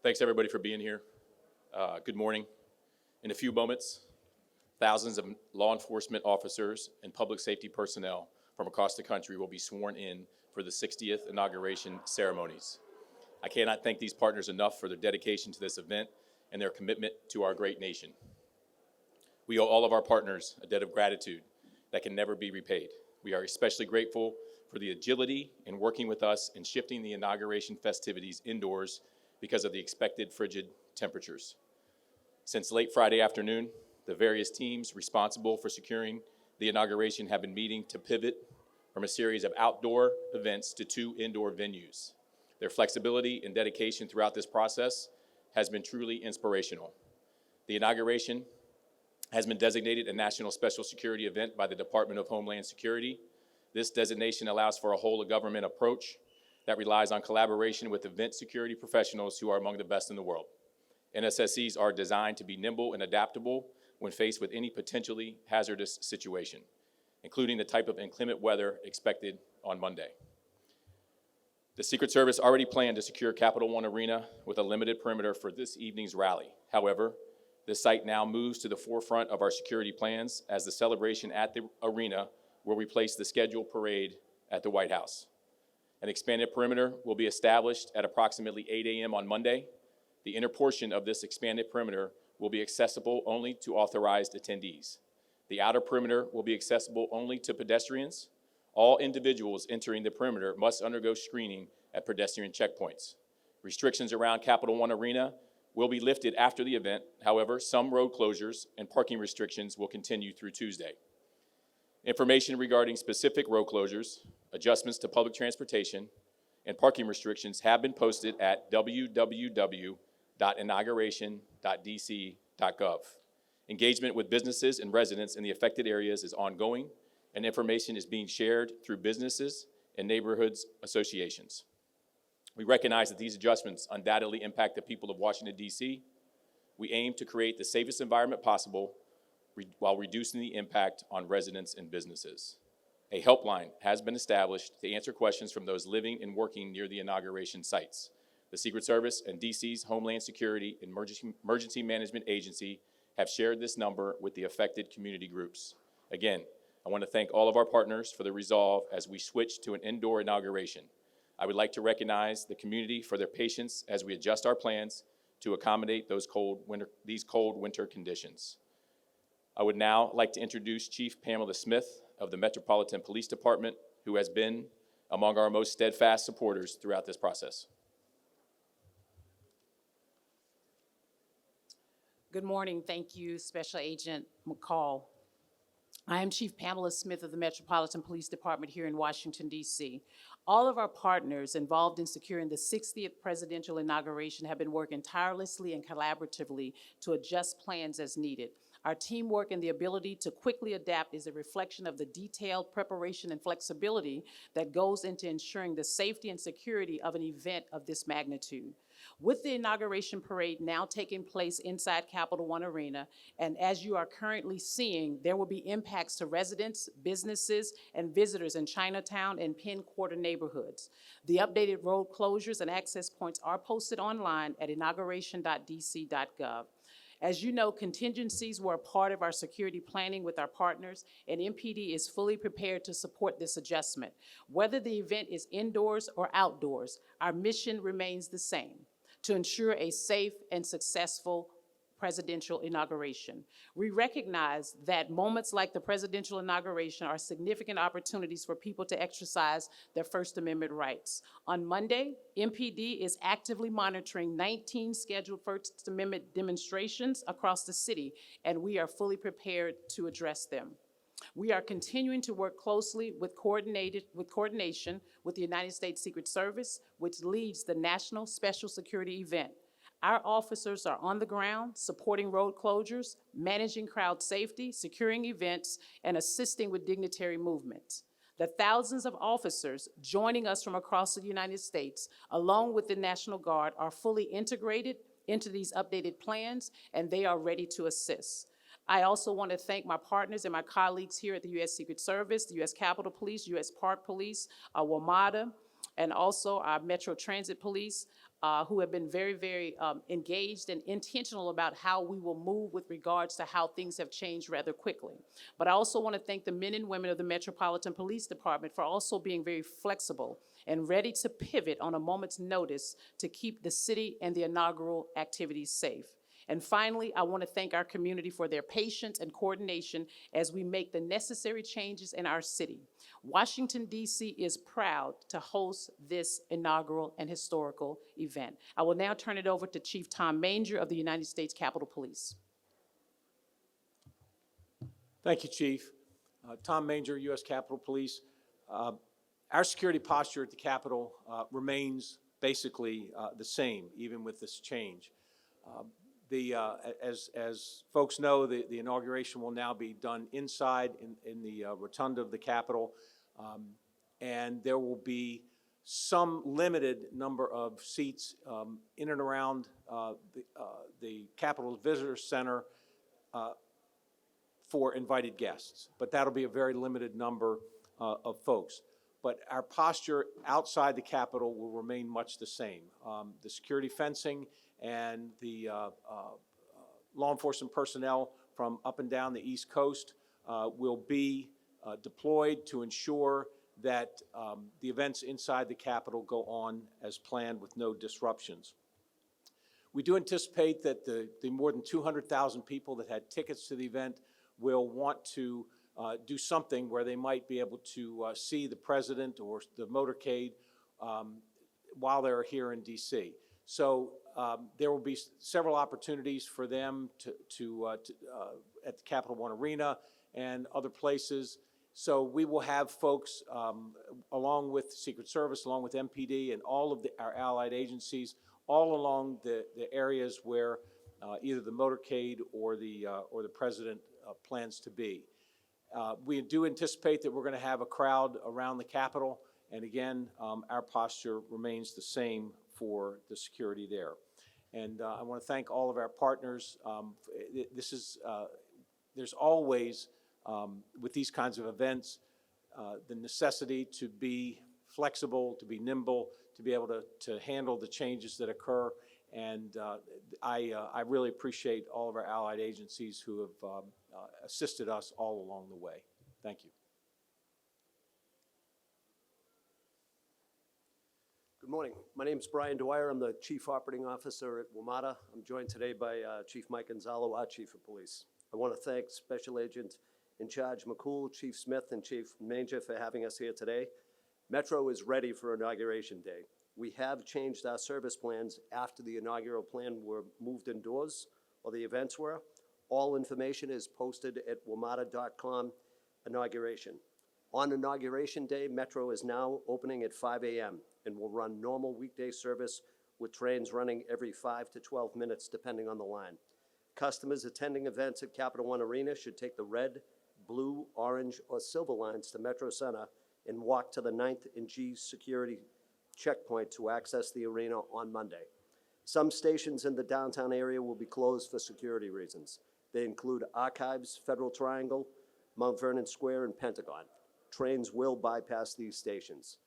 Thanks everybody for being here. Good morning. In a few moments, thousands of law enforcement officers and public safety personnel from across the country will be sworn in for the 60th inauguration ceremonies. I cannot thank these partners enough for their dedication to this event and their commitment to our great nation. We owe all of our partners a debt of gratitude that can never be repaid. We are especially grateful for the agility in working with us in shifting the inauguration festivities indoors because of the expected frigid temperatures. Since late Friday afternoon, the various teams responsible for securing the inauguration have been meeting to pivot from a series of outdoor events to 2 indoor venues. Their flexibility and dedication throughout this process has been truly inspirational. The inauguration has been designated a national special security event by the Department of Homeland Security. This designation allows for a whole-of-government approach that relies on collaboration with event security professionals who are among the best in the world. NSSCs are designed to be nimble and adaptable when faced with any potentially hazardous situation, including the type of inclement weather expected on Monday. The Secret Service already planned to secure Capital One Arena with a limited perimeter for this evening's rally. However, this site now moves to the forefront of our security plans as the celebration at the arena will replace the scheduled parade at the White House. An expanded perimeter will be established at approximately 8 a.m. on Monday. The inner portion of this expanded perimeter will be accessible only to authorized attendees. The outer perimeter will be accessible only to pedestrians. All individuals entering the perimeter must undergo screening at pedestrian checkpoints. Restrictions around Capital One Arena will be lifted after the event. However, some road closures and parking restrictions will continue through Tuesday. Information regarding specific road closures, adjustments to public transportation, and parking restrictions have been posted at www.inauguration.dc.gov. Engagement with businesses and residents in the affected areas is ongoing, and information is being shared through businesses and neighborhoods associations. We recognize that these adjustments undoubtedly impact the people of Washington, D.C. We aim to create the safest environment possible while reducing the impact on residents and businesses. A helpline has been established to answer questions from those living and working near the inauguration sites. The Secret Service and D.C.'s Homeland Security and Emergency Management Agency have shared this number with the affected community groups. Again, I want to thank all of our partners for their resolve as we switch to an indoor inauguration. I would like to recognize the community for their patience as we adjust our plans to accommodate these cold winter conditions. I would now like to introduce Chief Pamela Smith of the Metropolitan Police Department, who has been among our most steadfast supporters throughout this process. Good morning. Thank you, Special Agent McCall. I am Chief Pamela Smith of the Metropolitan Police Department here in Washington, D.C. All of our partners involved in securing the 60th presidential inauguration have been working tirelessly and collaboratively to adjust plans as needed. Our teamwork and the ability to quickly adapt is a reflection of the detailed preparation and flexibility that goes into ensuring the safety and security of an event of this magnitude. With the inauguration parade now taking place inside Capital One Arena, and as you are currently seeing, there will be impacts to residents, businesses, and visitors in Chinatown and Penn Quarter neighborhoods. The updated road closures and access points are posted online at inauguration.dc.gov. As you know, contingencies were a part of our security planning with our partners, and MPD is fully prepared to support this adjustment. Whether the event is indoors or outdoors, our mission remains the same: to ensure a safe and successful presidential inauguration. We recognize that moments like the presidential inauguration are significant opportunities for people to exercise their First Amendment rights. On Monday, MPD is actively monitoring 19 scheduled First Amendment demonstrations across the city, and we are fully prepared to address them. We are continuing to work closely with coordination with the United States Secret Service, which leads the National Special Security event. Our officers are on the ground, supporting road closures, managing crowd safety, securing events, and assisting with dignitary movements. The thousands of officers joining us from across the United States, along with the National Guard, are fully integrated into these updated plans, and they are ready to assist. I also want to thank my partners and my colleagues here at the U.S. Secret Service, the U.S. Capitol Police, U.S. Park Police, WMATA, and also our Metro Transit Police. who have been very, very engaged and intentional about how we will move with regards to how things have changed rather quickly. But I also want to thank the men and women of the Metropolitan Police Department for also being very flexible and ready to pivot on a moment's notice to keep the city and the inaugural activities safe. And finally, I want to thank our community for their patience and coordination as we make the necessary changes in our city. Washington, D.C. is proud to host this inaugural and historical event. I will now turn it over to Chief Tom Manger of the United States Capitol Police. Thank you, Chief. Tom Manger, U.S. Capitol Police. Our security posture at the Capitol remains basically the same, even with this change. As folks know, the inauguration will now be done inside in the rotunda of the Capitol, and there will be some limited number of seats in and around the Capitol Visitor Center for invited guests, but that'll be a very limited number of folks. But our posture outside the Capitol will remain much the same. The security fencing and the law enforcement personnel from up and down the East Coast will be deployed to ensure that the events inside the Capitol go on as planned with no disruptions. We do anticipate that the more than 200,000 people that had tickets to the event will want to do something where they might be able to see the president or the motorcade while they're here in D.C. So there will be several opportunities for them at the Capital One Arena and other places. So we will have folks, along with Secret Service, along with MPD, and all of our allied agencies, all along the areas where either the motorcade or the president plans to be. We do anticipate that we're going to have a crowd around the Capitol, and again, our posture remains the same for the security there. And I want to thank all of our partners. There's always, with these kinds of events, the necessity to be flexible, to be nimble, to be able to handle the changes that occur. And I really appreciate all of our allied agencies who have assisted us all along the way. Thank you. Good morning. My name is Brian Dwyer. I'm the Chief Operating Officer at WMATA. I'm joined today by Chief Mike Gonzalo, our Chief of Police. I want to thank Special Agent in Charge McCool, Chief Smith, and Chief Manger for having us here today. Metro is ready for Inauguration Day. We have changed our service plans after the inaugural plan were moved indoors, or the events were. All information is posted at WMATA.com inauguration. On Inauguration Day, Metro is now opening at 5 a.m. and will run normal weekday service with trains running every 5 to 12 minutes depending on the line. Customers attending events at Capital One Arena should take the red, blue, orange, or silver lines to Metro Center and walk to the 9th and G security checkpoint to access the arena on Monday. Some stations in the downtown area will be closed for security reasons. They include Archives, Federal Triangle, Mount Vernon Square, and Pentagon. Trains will bypass these stations.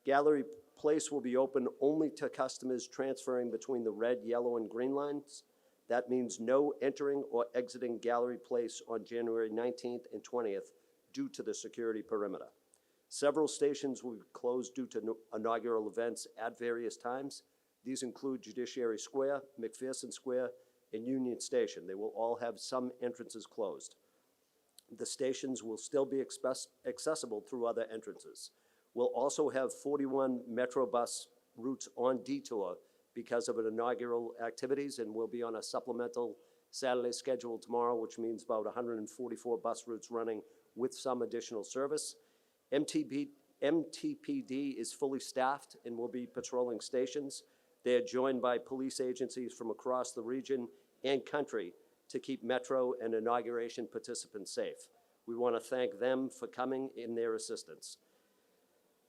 Gallery Place will be open only to customers transferring between the red, yellow, and green lines. That means no entering or exiting Gallery Place on January 19th and 20th due to the security perimeter. Several stations will be closed due to inaugural events at various times. These include Judiciary Square, McPherson Square, and Union Station. They will all have some entrances closed. The stations will still be accessible through other entrances. We'll also have 41 Metro bus routes on detour because of an inaugural activities, and we'll be on a supplemental Saturday schedule tomorrow, which means about 144 bus routes running with some additional service. MTPD is fully staffed and will be patrolling stations. They are joined by police agencies from across the region and country to keep Metro and inauguration participants safe. We want to thank them for coming in their assistance.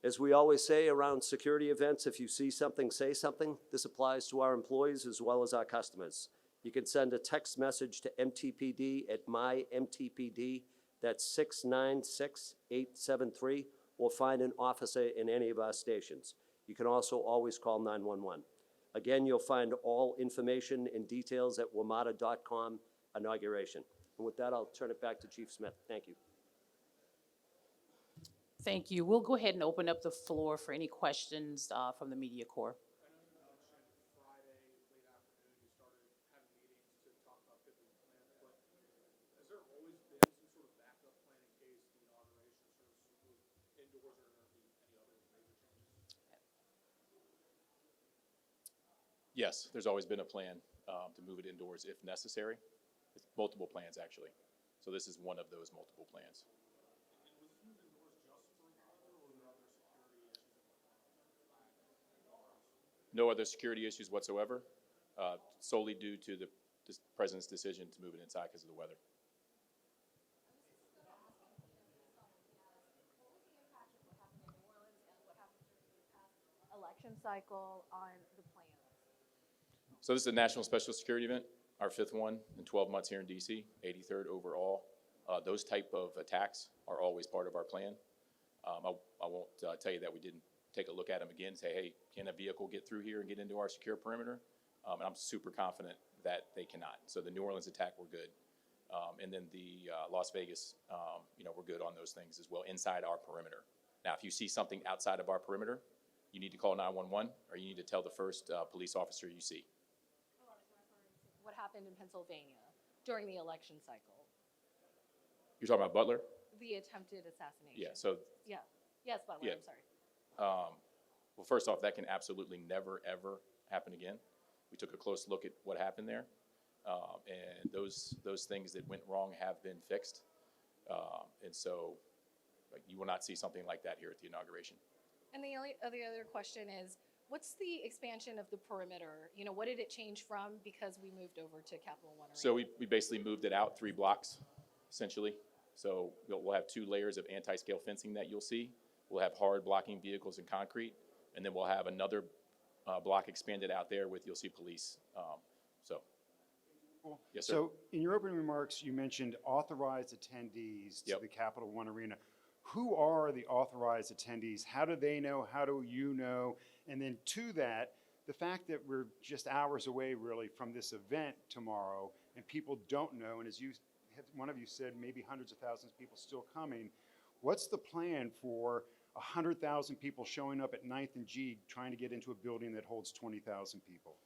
As we always say around security events, if you see something, say something. This applies to our employees as well as our customers. You can send a text message to MTPD at MyMTPD, that's 696-873, or find an officer in any of our stations. You can also always call 911. Again, you'll find all information and details at WMATA.com/inauguration. And with that, I'll turn it back to Chief Smith. Thank you. Thank you. We'll go ahead and open up the floor for any questions from the media corps. Friday, late afternoon, you started having meetings to talk about pivot plan, but has there always been some sort of backup plan in case the inauguration sort of was indoors or there be any other major changes? Yes, there's always been a plan to move it indoors if necessary. It's multiple plans, actually. So this is one of those multiple plans. And was this moved indoors just for weather, or were there other security issues? No other security issues whatsoever, solely due to the president's decision to move it inside because of the weather. Election cycle on the plans. So this is a national special security event, our 5th one in 12 months here in DC, 83rd overall. Those type of attacks are always part of our plan. I won't tell you that we didn't take a look at them again, say, hey, can a vehicle get through here and get into our secure perimeter? And I'm super confident that they cannot. So the New Orleans attack, we're good. And then the Las Vegas, we're good on those things as well, inside our perimeter. Now, if you see something outside of our perimeter, you need to call 911, or you need to tell the first police officer you see. What happened in Pennsylvania during the election cycle? You're talking about Butler? The attempted assassination. Yeah, so Yeah. Yes, Butler, Yeah. I'm sorry. well, first off, that can absolutely never, ever happen again. We took a close look at what happened there, and those things that went wrong have been fixed. And so you will not see something like that here at the inauguration. And the other question is, what's the expansion of the perimeter? You know, what did it change from because we moved over to Capital One Arena? So we basically moved it out 3 blocks, essentially. So we'll have 2 layers of anti-scale fencing that you'll see. We'll have hard blocking vehicles in concrete, and then we'll have another block expanded out there with, you'll see police. Yes, sir. So in your opening remarks, you mentioned authorized attendees to Yep. the Capital One Arena. Who are the authorized attendees? How do they know? How do you know? And then to that, the fact that we're just hours away really from this event tomorrow and people don't know, and as one of you said, maybe hundreds of thousands of people still coming, what's the plan for 100,000 people showing up at 9th and G trying to get into a building that holds 20,000 people?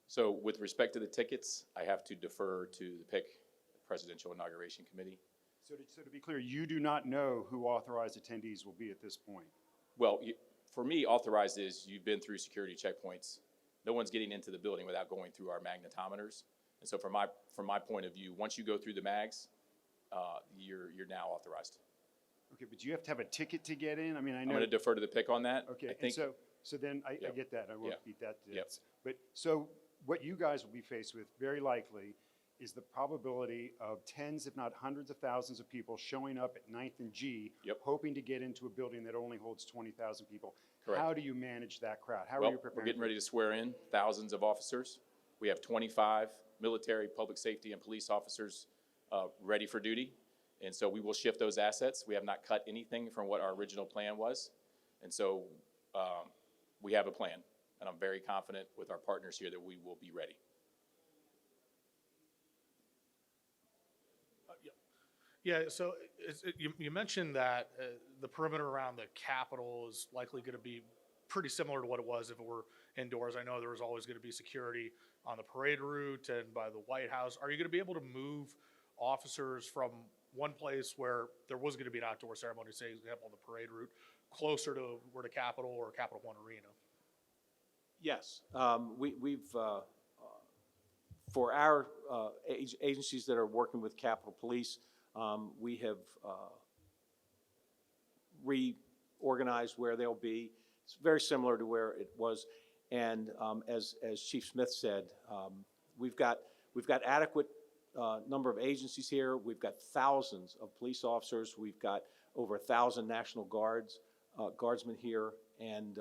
So with respect to the tickets, I have to defer to the PIC, Presidential Inauguration Committee. So to be clear, you do not know who authorized attendees will be at this point? Well, for me, authorized is you've been through security checkpoints. No one's getting into the building without going through our magnetometers. And so from my point of view, once you go through the mags, you're now authorized. Okay, but do you have to have a ticket to get in? I mean, I I'm know. going to defer to the PIC on that. Okay, I and think, so then I Yep. get that. I won't Yep. beat that to Yep. death. But so what you guys will be faced with, very likely, is the probability of tens, if not hundreds of thousands of people showing up at 9th and G, Yep. hoping to get into a building that only holds 20,000 people. Correct. How do you manage that crowd? How are well, you preparing? we're getting for ready to swear in thousands of officers. We have 25 military, public safety, and police officers ready for duty. And so we will shift those assets. We have not cut anything from what our original plan was. And so we have a plan. And I'm very confident with our partners here that we will be ready. Yeah, so you mentioned that the perimeter around the Capitol is likely going to be pretty similar to what it was if it were indoors. I know there was always going to be security on the parade route and by the White House. Are you going to be able to move officers from one place where there was going to be an outdoor ceremony, say, for example, on the parade route, closer to where the Capitol or Capital One Arena? Yes, we've, for our agencies that are working with Capitol Police, we have reorganized where they'll be. It's very similar to where it was. And as Chief Smith said, we've got adequate number of agencies here. We've got thousands of police officers. We've got over 1,000 National Guardsmen here, and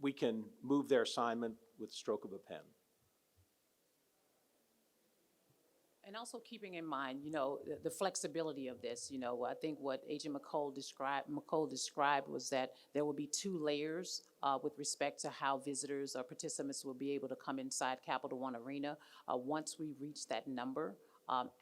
we can move their assignment with the stroke of a pen. And also keeping in mind, the flexibility of this, I think what Agent McCole described was that there will be 2 layers with respect to how visitors or participants will be able to come inside Capital One Arena. Once we reach that number,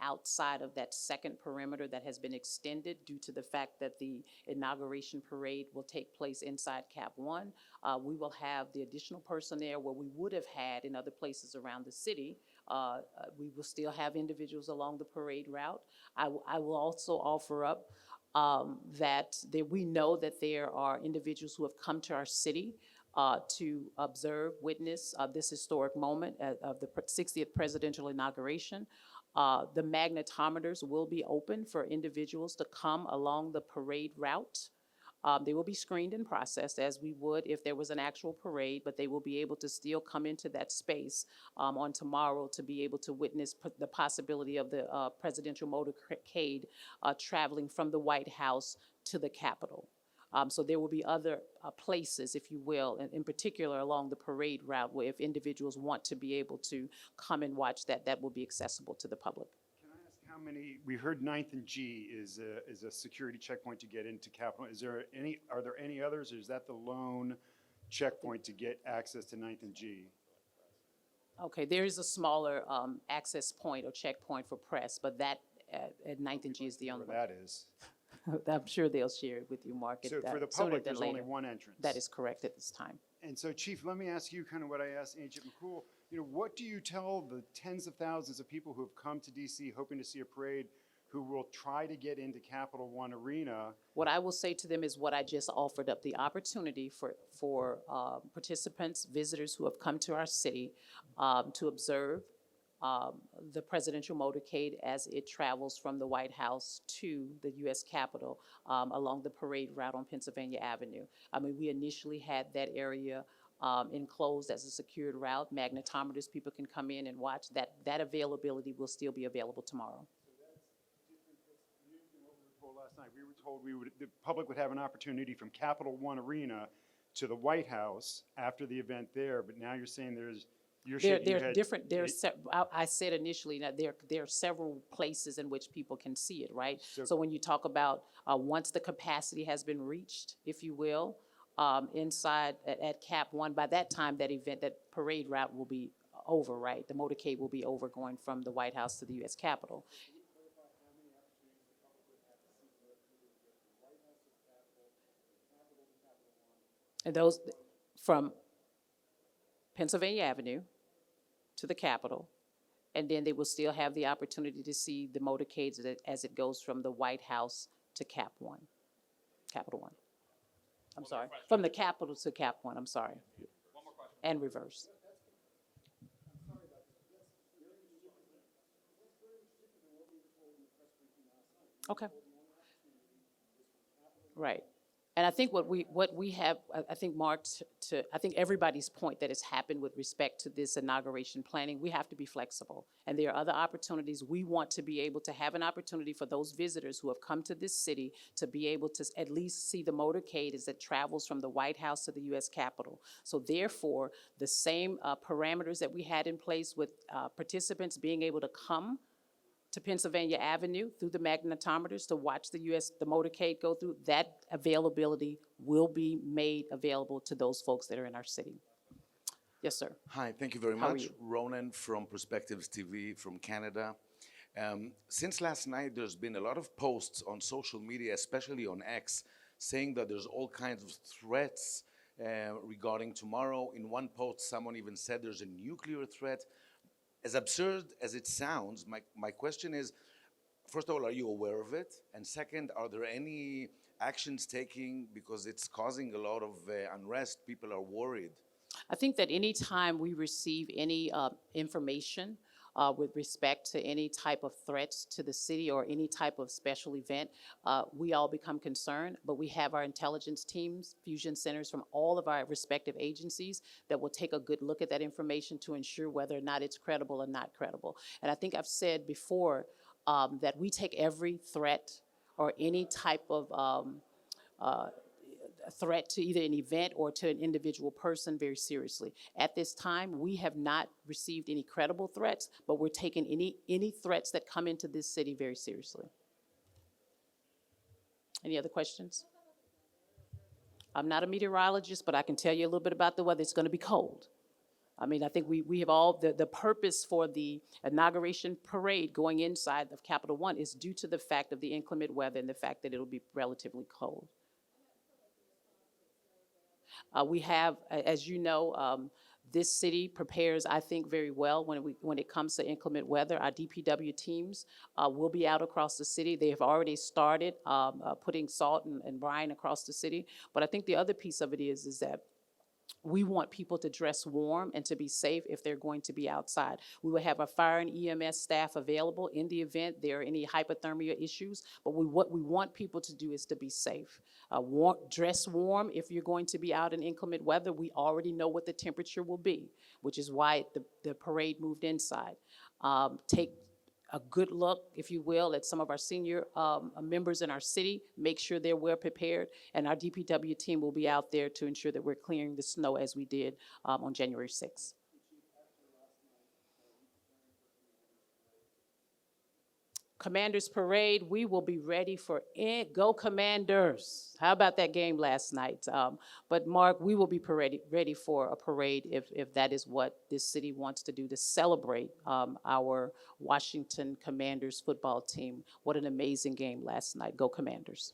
outside of that second perimeter that has been extended due to the fact that the inauguration parade will take place inside Cap One, we will have the additional personnel where we would have had in other places around the city. We will still have individuals along the parade route. I will also offer up that we know that there are individuals who have come to our city to observe, witness this historic moment of the 60th presidential inauguration. The magnetometers will be open for individuals to come along the parade route. They will be screened and processed as we would if there was an actual parade, but they will be able to still come into that space on tomorrow to be able to witness the possibility of the presidential motorcade traveling from the White House to the Capitol. So there will be other places, if you will, and in particular along the parade route where if individuals want to be able to come and watch that, that will be accessible to the public. Can I ask how many, we heard 9th and G is a security checkpoint to get into Capitol. Are there any others, or is that the lone checkpoint to get access to 9th and G? Okay, there is a smaller access point or checkpoint for press, but that at 9th and G is the only one. Where that is. I'm sure they'll share it with you, Mark. So for the sooner public, than there's only later. one entrance. That is correct at this time. And so, Chief, let me ask you kind of what I asked Agent McCool. What do you tell the tens of thousands of people who have come to D.C. hoping to see a parade, who will try to get into Capital One Arena? What I will say to them is what I just offered up, the opportunity for participants, visitors who have come to our city to observe the presidential motorcade as it travels from the White House to the U.S. Capitol along the parade route on Pennsylvania Avenue. I mean, we initially had that area enclosed as a secured route. Magnetometers, people can come in and watch. That availability will still be available tomorrow. Last night, we were told the public would have an opportunity from Capital One Arena to the White House after the event there, but now you're saying I said initially that there are several places in which people can see it, right? So- So when you talk about once the capacity has been reached, if you will, inside at Cap One, by that time that parade route will be over, right? The motorcade will be over going from the White House to the U.S. Capitol. And those from Pennsylvania Avenue to the Capitol, and then they will still have the opportunity to see the motorcades as it goes from the White House to Capital One. I'm sorry, from the Capitol to Cap One, I'm sorry. One more question. And reverse. Okay. Right. And I think what we have, I think, Mark, I think everybody's point that has happened with respect to this inauguration planning, we have to be flexible. And there are other opportunities. We want to be able to have an opportunity for those visitors who have come to this city to be able to at least see the motorcade as it travels from the White House to the U.S. Capitol. So therefore, the same parameters that we had in place with participants being able to come to Pennsylvania Avenue through the magnetometers to watch the motorcade go through, that availability will be made available to those folks that are in our city. Yes, sir. Hi, thank you very How are much. you? Ronan from Perspectives TV from Canada. Since last night, there's been a lot of posts on social media, especially on X, saying that there's all kinds of threats regarding tomorrow. In one post, someone even said there's a nuclear threat. As absurd as it sounds, my question is, first of all, are you aware of it? And second, are there any actions taken because it's causing a lot of unrest? People are worried. I think that any time we receive any information with respect to any type of threats to the city or any type of special event, we all become concerned, but we have our intelligence teams, fusion centers from all of our respective agencies that will take a good look at that information to ensure whether or not it's credible or not credible. And I think I've said before that we take every threat or any type of threat to either an event or to an individual person very seriously. At this time, we have not received any credible threats, but we're taking any threats that come into this city very seriously. Any other questions? I'm not a meteorologist, but I can tell you a little bit about the weather. It's going to be cold. I mean, I think we have all, the purpose for the inauguration parade going inside of Capitol One is due to the fact of the inclement weather and the fact that it'll be relatively cold. We have, as you know, this city prepares, I think, very well when it comes to inclement weather. Our DPW teams will be out across the city. They have already started putting salt and brine across the city. But I think the other piece of it is that we want people to dress warm and to be safe if they're going to be outside. We will have our fire and EMS staff available in the event there are any hypothermia issues, but what we want people to do is to be safe. Dress warm if you're going to be out in inclement weather. We already know what the temperature will be, which is why the parade moved inside. Take a good look, if you will, at some of our senior members in our city, make sure they're well prepared, and our DPW team will be out there to ensure that we're clearing the snow as we did on January 6th. Commanders Parade, we will be ready for it. Go Commanders. How about that game last night? But Mark, we will be ready for a parade if that is what this city wants to do to celebrate our Washington Commanders football team. What an amazing game last night. Go Commanders.